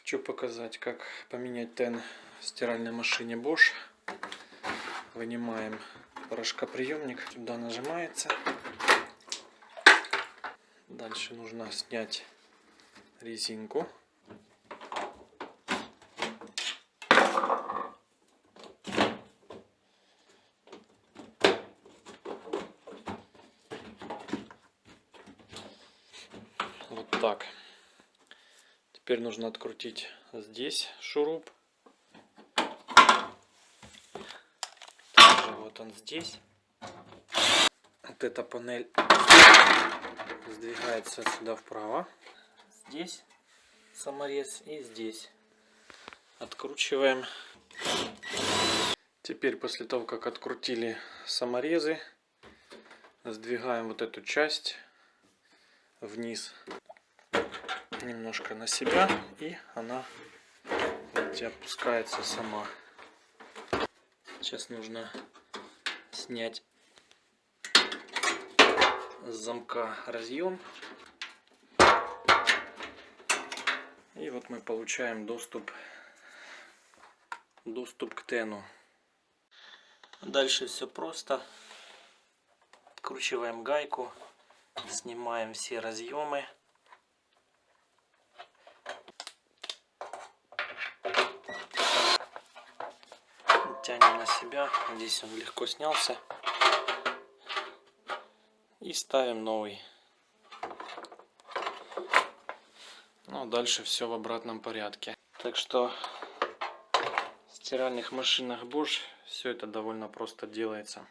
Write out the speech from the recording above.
Хочу показать, как поменять тен в стиральной машине Bosch. Вынимаем порошкоприемник, сюда нажимается. Дальше нужно снять резинку. Вот так. Теперь нужно открутить здесь шуруп. Также вот он здесь. Вот эта панель сдвигается сюда вправо. Здесь саморез и здесь. Откручиваем. Теперь после того, как открутили саморезы, сдвигаем вот эту часть вниз немножко на себя, и она, видите, опускается сама. Сейчас нужно снять с замка разъем, и вот мы получаем доступ к тену. Дальше все просто. Откручиваем гайку, снимаем все разъемы. Тянем на себя. Здесь он легко снялся. И ставим новый. Ну, дальше все в обратном порядке. Так что в стиральных машинах Bosch все это довольно просто делается.